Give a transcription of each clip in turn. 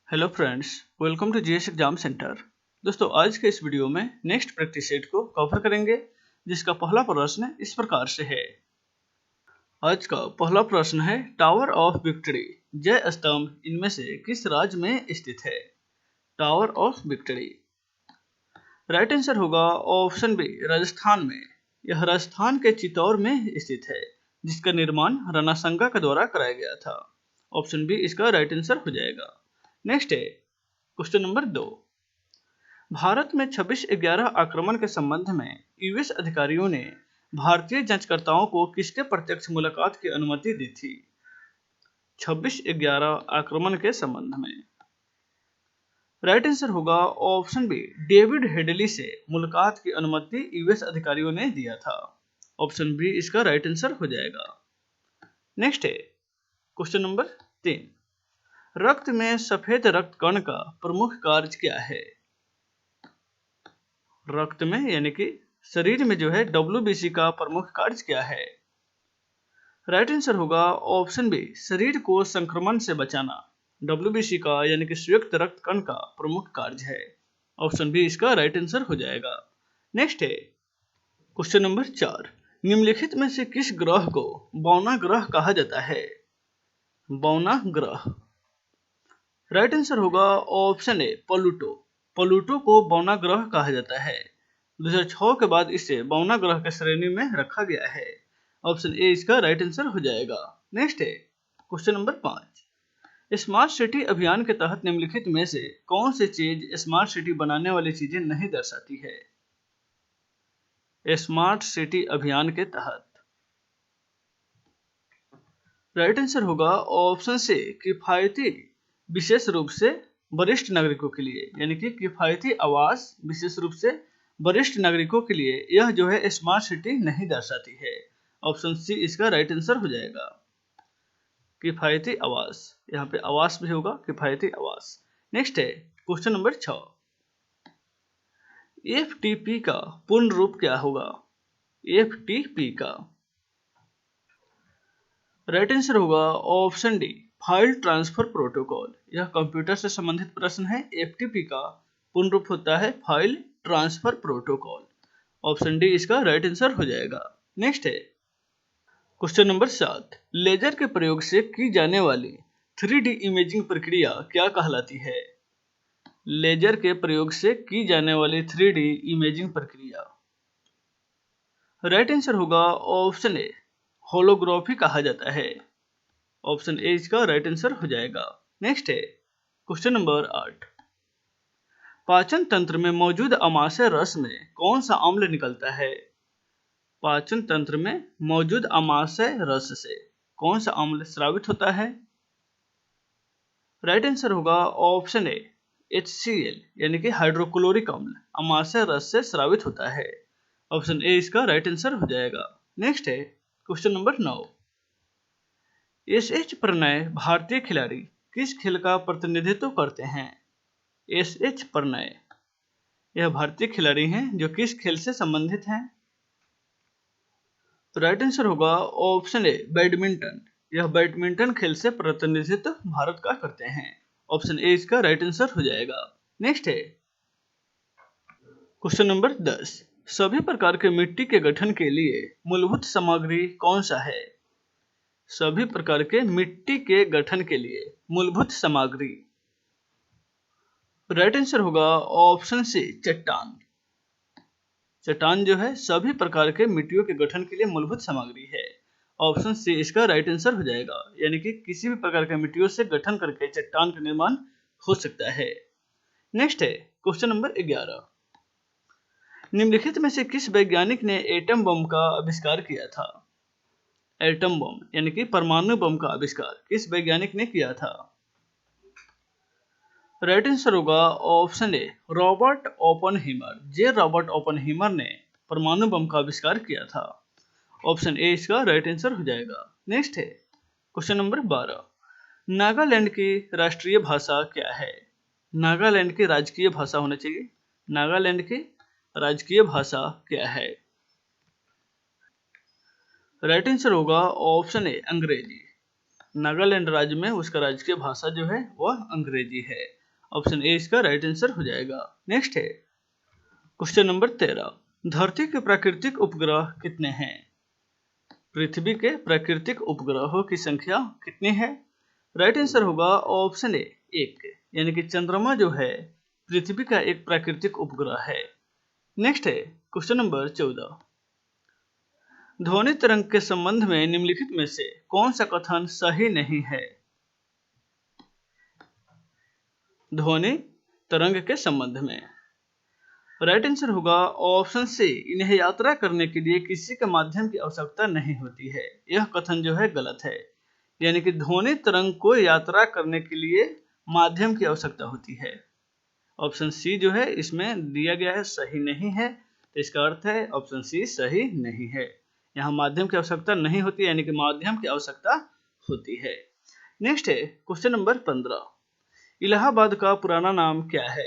Hello friends, welcome to GS exam centre. दोस्तों, आज के इस वीडियो में नेक्स्ट प्रैक्टिस सेट को कवर करेंगे, जिसका पहला प्रश्न इस प्रकार से है। आज का पहला प्रश्न है, टावर ऑफ विक्ट्री जय स्तंभ इनमें से किस राज्य में स्थित है? Tower of victory. Right answer होगा ऑप्शन बी, राजस्थान में। यह राजस्थान के चित्तौड़ में स्थित है, जिसका निर्माण रणसंगा के द्वारा कराया गया था। ऑप्शन बी इसका राइट आंसर हो जाएगा। नेक्स्ट है क्वेश्चन नंबर 2। भारत में 26/11 आक्रमण के संबंध में यूएस अधिकारियों ने भारतीय जांचकर्ताओं को किसके प्रत्यक्ष मुलाकात की अनुमति दी थी? 26/11 आक्रमण के संबंध में राइट आंसर होगा ऑप्शन बी, डेविड हेडली से मुलाकात की अनुमति यूएस अधिकारियों ने दिया था। ऑप्शन बी इसका राइट आंसर हो जाएगा। नेक्स्ट है क्वेश्चन नंबर 3। रक्त में सफेद रक्त कण का प्रमुख कार्य क्या है? रक्त में यानी कि शरीर में जो है WBC का प्रमुख कार्य क्या है? राइट आंसर होगा ऑप्शन बी, शरीर को संक्रमण से बचाना। WBC का यानी कि संयुक्त रक्त कण का प्रमुख कार्य है। ऑप्शन बी इसका राइट आंसर हो जाएगा। नेक्स्ट है क्वेश्चन नंबर 4। निम्नलिखित में से किस ग्रह को बौना ग्रह कहा जाता है? बौना ग्रह। राइट आंसर होगा ऑप्शन ए, प्लूटो। प्लूटो को बौना ग्रह कहा जाता है। 2006 के बाद इसे बौना ग्रह के श्रेणी में रखा गया है। ऑप्शन ए इसका राइट आंसर हो जाएगा। नेक्स्ट है क्वेश्चन नंबर 5। स्मार्ट सिटी अभियान के तहत निम्नलिखित में से कौन सी चीज स्मार्ट सिटी बनाने वाली चीजें नहीं दर्शाती है? स्मार्ट सिटी अभियान के तहत राइट आंसर होगा ऑप्शन सी, किफायती विशेष रूप से वरिष्ठ नागरिकों के लिए, यानी कि किफायती आवास विशेष रूप से वरिष्ठ नागरिकों के लिए यह जो है स्मार्ट सिटी नहीं दर्शाती है। ऑप्शन सी इसका राइट आंसर हो जाएगा। किफायती आवास, यहाँ पे आवास भी होगा, किफायती आवास। नेक्स्ट है क्वेश्चन नंबर 6। FTP का पूर्ण रूप क्या होगा? FTP का राइट आंसर होगा option D, file transfer protocol. यह कंप्यूटर से संबंधित प्रश्न है। FTP का पूर्ण रूप होता है file transfer protocol. Option D इसका राइट आंसर हो जाएगा। नेक्स्ट है क्वेश्चन नंबर 7। लेजर के प्रयोग से की जाने वाली 3D इमेजिंग प्रक्रिया क्या कहलाती है? लेजर के प्रयोग से की जाने वाली 3D इमेजिंग प्रक्रिया। राइट आंसर होगा ऑप्शन ए, होलोग्राफी कहा जाता है। ऑप्शन ए इसका राइट आंसर हो जाएगा। नेक्स्ट है क्वेश्चन नंबर 8। पाचन तंत्र में मौजूद अमाशय रस में कौन सा अम्ल निकलता है? पाचन तंत्र में मौजूद अमाशय रस से कौन सा अम्ल स्रावित होता है? राइट आंसर होगा ऑप्शन ए, HCl यानी कि हाइड्रोक्लोरिक अम्ल अमाशय रस से स्रावित होता है। ऑप्शन ए इसका राइट आंसर हो जाएगा। नेक्स्ट है क्वेश्चन नंबर 9। SH प्रणय भारतीय खिलाड़ी किस खेल का प्रतिनिधित्व करते हैं? SH प्रणय यह भारतीय खिलाड़ी हैं जो किस खेल से संबंधित हैं? तो राइट आंसर होगा ऑप्शन ए, बैडमिंटन। यह बैडमिंटन खेल से प्रतिनिधित्व भारत का करते हैं। ऑप्शन ए इसका राइट आंसर हो जाएगा। नेक्स्ट है क्वेश्चन नंबर 10। सभी प्रकार के मिट्टी के गठन के लिए मूलभूत सामग्री कौन सा है? सभी प्रकार के मिट्टी के गठन के लिए मूलभूत सामग्री। राइट आंसर होगा ऑप्शन सी, चट्टान। चट्टान जो है सभी प्रकार के मिट्टियों के गठन के लिए मूलभूत सामग्री है। ऑप्शन सी इसका राइट आंसर हो जाएगा, यानी कि किसी भी प्रकार के मिट्टियों से गठन करके चट्टान का निर्माण हो सकता है। नेक्स्ट है क्वेश्चन नंबर 11। निम्नलिखित में से किस वैज्ञानिक ने एटम बम का आविष्कार किया था? एटम बम यानी कि परमाणु बम का आविष्कार किस वैज्ञानिक ने किया था? राइट आंसर होगा ऑप्शन ए, रॉबर्ट ओपनहीमर। रॉबर्ट ओपनहीमर ने परमाणु बम का आविष्कार किया था। ऑप्शन ए इसका राइट आंसर हो जाएगा। नेक्स्ट है क्वेश्चन नंबर 12। नागालैंड की राष्ट्रीय भाषा क्या है? नागालैंड की राजकीय भाषा होना चाहिए। नागालैंड की राजकीय भाषा क्या है? राइट आंसर होगा ऑप्शन ए, अंग्रेजी। नागालैंड राज्य में उसका राजकीय भाषा जो है वह अंग्रेजी है। ऑप्शन ए इसका राइट आंसर हो जाएगा। नेक्स्ट है क्वेश्चन नंबर 13, धरती के प्राकृतिक उपग्रह कितने हैं? पृथ्वी के प्राकृतिक उपग्रहों की संख्या कितनी है? राइट आंसर होगा ऑप्शन ए 1, यानी कि चंद्रमा जो है पृथ्वी का एक प्राकृतिक उपग्रह है। नेक्स्ट है क्वेश्चन नंबर 14, ध्वनि तरंग के संबंध में निम्नलिखित में से कौन सा कथन सही नहीं है? ध्वनि तरंग के संबंध में राइट आंसर होगा ऑप्शन सी, इन्हें यात्रा करने के लिए किसी के माध्यम की आवश्यकता नहीं होती है। यह कथन जो है गलत है, यानी कि ध्वनि तरंग को यात्रा करने के लिए माध्यम की आवश्यकता होती है। ऑप्शन सी जो है इसमें दिया गया है सही नहीं है, तो इसका अर्थ है ऑप्शन सी सही नहीं है। यहाँ माध्यम की आवश्यकता नहीं होती, यानी कि माध्यम की आवश्यकता होती है। नेक्स्ट है क्वेश्चन नंबर 15, इलाहाबाद का पुराना नाम क्या है?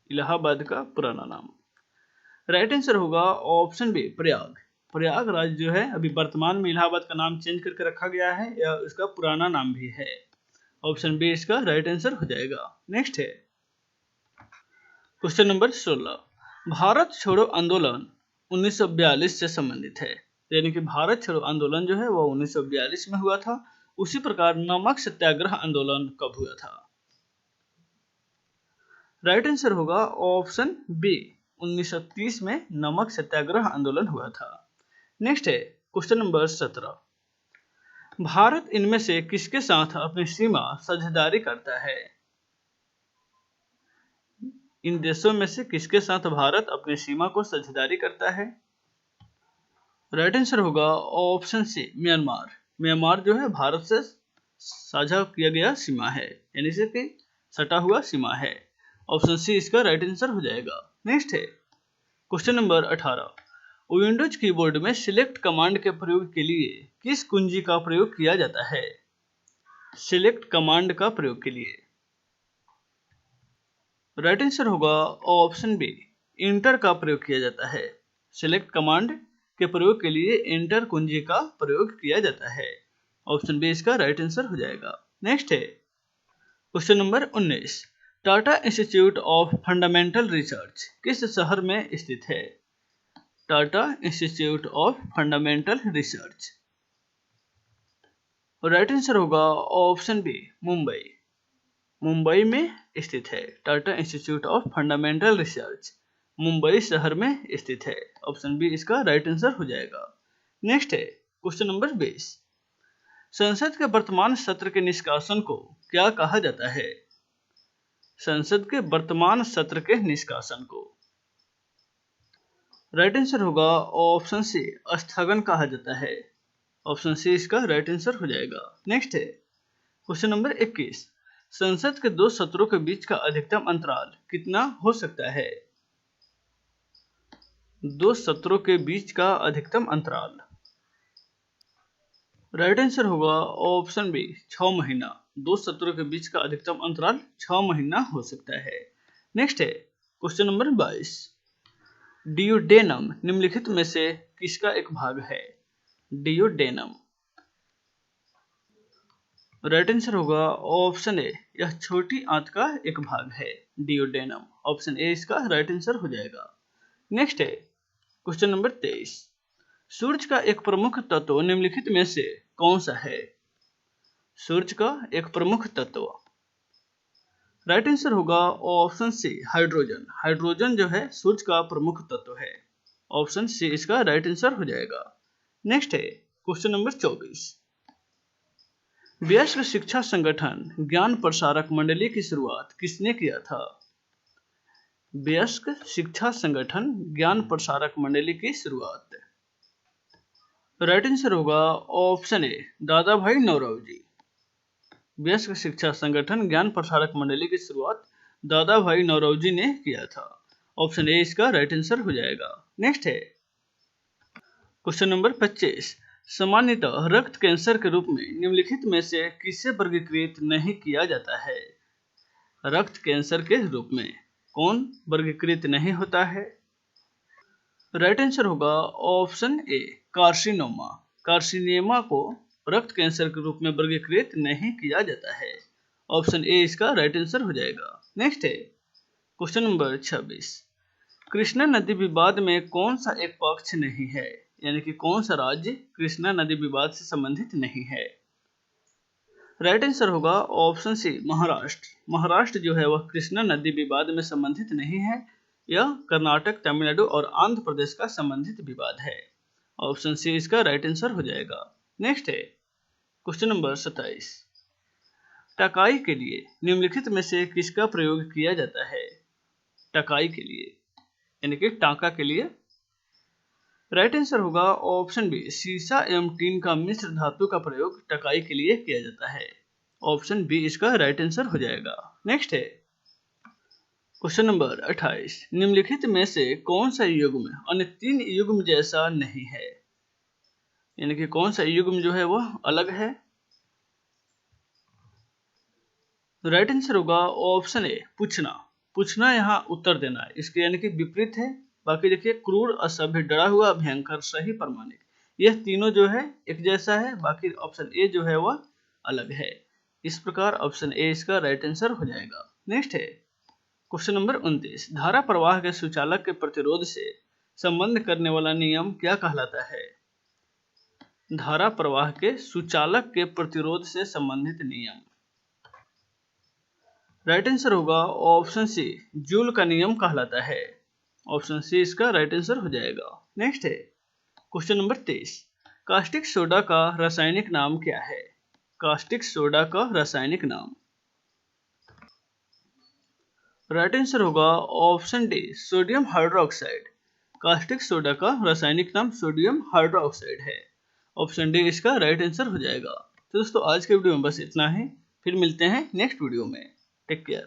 इलाहाबाद का पुराना नाम राइट आंसर होगा ऑप्शन बी प्रयाग। प्रयागराज जो है अभी वर्तमान में इलाहाबाद का नाम चेंज करके रखा गया है, या उसका पुराना नाम भी है। ऑप्शन बी इसका राइट आंसर हो जाएगा। नेक्स्ट है क्वेश्चन नंबर 16, भारत छोड़ो आंदोलन 1942 से संबंधित है, यानी कि भारत छोड़ो आंदोलन जो है वो 1942 में हुआ था। उसी प्रकार नमक सत्याग्रह आंदोलन कब हुआ था? राइट आंसर होगा ऑप्शन बी 1930 में नमक सत्याग्रह आंदोलन हुआ था। नेक्स्ट है क्वेश्चन नंबर 17, भारत इनमें से किसके साथ अपनी सीमा साझेदारी करता है? इन देशों में से किसके साथ भारत अपनी सीमा को साझेदारी करता है? राइट आंसर होगा ऑप्शन सी म्यांमार। म्यांमार जो है भारत से साझा किया गया सीमा है, यानी से कि सटा हुआ सीमा है। ऑप्शन सी इसका राइट आंसर हो जाएगा। नेक्स्ट है क्वेश्चन नंबर 18, विंडोज कीबोर्ड में सिलेक्ट कमांड के प्रयोग के लिए किस कुंजी का प्रयोग किया जाता है? सिलेक्ट कमांड का प्रयोग के लिए राइट आंसर होगा ऑप्शन बी इंटर का प्रयोग किया जाता है। सिलेक्ट कमांड के प्रयोग के लिए एंटर कुंजी का प्रयोग किया जाता है। ऑप्शन बी इसका राइट आंसर हो जाएगा। नेक्स्ट है question number 19, Tata institute of fundamental research किस शहर में स्थित है? Tata institute of fundamental research right answer होगा ऑप्शन बी मुंबई। मुंबई में स्थित है। Tata institute of fundamental research Mumbai शहर में स्थित है। ऑप्शन बी इसका राइट आंसर हो जाएगा। नेक्स्ट है क्वेश्चन नंबर 20, संसद के वर्तमान सत्र के निष्कासन को क्या कहा जाता है? संसद के वर्तमान सत्र के निष्कासन को राइट आंसर होगा ऑप्शन सी स्थगन कहा जाता है। ऑप्शन सी इसका राइट आंसर हो जाएगा। नेक्स्ट है क्वेश्चन नंबर 21, संसद के 2 सत्रों के बीच का अधिकतम अंतराल कितना हो सकता है? 2 सत्रों के बीच का अधिकतम अंतराल राइट आंसर होगा ऑप्शन बी 6 महीना। 2 सत्रों के बीच का अधिकतम अंतराल 6 महीना हो सकता है। नेक्स्ट है क्वेश्चन नंबर 22, डियोडेनम निम्नलिखित में से किसका एक भाग है? डियोडेनम राइट आंसर होगा ऑप्शन ए, यह छोटी आंत का एक भाग है डियोडेनम। ऑप्शन ए इसका राइट आंसर हो जाएगा। नेक्स्ट है क्वेश्चन नंबर 23, सूर्य का एक प्रमुख तत्व निम्नलिखित में से कौन सा है? सूर्य का एक प्रमुख तत्व राइट आंसर होगा ऑप्शन सी हाइड्रोजन। हाइड्रोजन जो है सूर्य का प्रमुख तत्व है। ऑप्शन सी इसका राइट आंसर हो जाएगा। नेक्स्ट है क्वेश्चन नंबर 24, वयस्क शिक्षा संगठन ज्ञान प्रसारक मंडली की शुरुआत किसने किया था? वयस्क शिक्षा संगठन ज्ञान प्रसारक मंडली की शुरुआत राइट आंसर होगा ऑप्शन ए दादा भाई नौरोजी। वयस्क शिक्षा संगठन ज्ञान प्रसारक मंडली की शुरुआत दादा भाई नौरोजी ने किया था। ऑप्शन ए इसका राइट आंसर हो जाएगा। नेक्स्ट है क्वेश्चन नंबर 25, सामान्यतः रक्त कैंसर के रूप में निम्नलिखित में से किसे वर्गीकृत नहीं किया जाता है? रक्त कैंसर के रूप में कौन वर्गीकृत नहीं होता है? राइट आंसर होगा ऑप्शन ए कार्सिनोमा। कार्सिनेमा को रक्त कैंसर के रूप में वर्गीकृत नहीं किया जाता है। ऑप्शन ए इसका राइट आंसर हो जाएगा। नेक्स्ट है क्वेश्चन नंबर 26। कृष्णा नदी विवाद में कौन सा एक पक्ष नहीं है, यानी कि कौन सा राज्य कृष्णा नदी विवाद से संबंधित नहीं है। राइट आंसर होगा ऑप्शन सी महाराष्ट्र। महाराष्ट्र जो है वह कृष्णा नदी विवाद में संबंधित नहीं है। यह कर्नाटक, तमिलनाडु और आंध्र प्रदेश का संबंधित विवाद है। ऑप्शन सी इसका राइट आंसर हो जाएगा। नेक्स्ट है क्वेश्चन नंबर 27। टकाई के लिए निम्नलिखित में से किसका प्रयोग किया जाता है। टकाई के लिए यानी कि टांका के लिए राइट आंसर होगा ऑप्शन बी सीसा एवं टीन का मिश्र धातु का प्रयोग टकाई के लिए किया जाता है। ऑप्शन बी इसका राइट आंसर हो जाएगा। नेक्स्ट है क्वेश्चन नंबर 28। निम्नलिखित में से कौन सा युग्म अन्य 3 युग्म जैसा नहीं है, यानी कि कौन सा युग्म जो है वह अलग है। राइट आंसर होगा ऑप्शन ए पूछना। पूछना यहाँ उत्तर देना है, इसके यानी कि विपरीत है। बाकी देखिए क्रूर, असभ्य, डरा हुआ, भयंकर, सही, प्रामाणिक, यह तीनों जो है एक जैसा है। बाकी ऑप्शन ए जो है वह अलग है। इस प्रकार ऑप्शन ए इसका राइट आंसर हो जाएगा। नेक्स्ट है क्वेश्चन नंबर 29। धारा प्रवाह के सुचालक के प्रतिरोध से संबंध करने वाला नियम क्या कहलाता है। धारा प्रवाह के सुचालक के प्रतिरोध से संबंधित नियम। राइट आंसर होगा ऑप्शन सी जूल का नियम कहलाता है। ऑप्शन सी इसका राइट आंसर हो जाएगा। नेक्स्ट है क्वेश्चन नंबर 23। कास्टिक सोडा का रासायनिक नाम क्या है। कास्टिक सोडा का रासायनिक नाम। राइट आंसर होगा option D sodium hydroxide. Caustic soda का रासायनिक नाम सोडियम हाइड्रोक्साइड है। ऑप्शन डी इसका राइट आंसर हो जाएगा। तो दोस्तों आज के वीडियो में बस इतना ही, फिर मिलते हैं नेक्स्ट वीडियो में। Take care.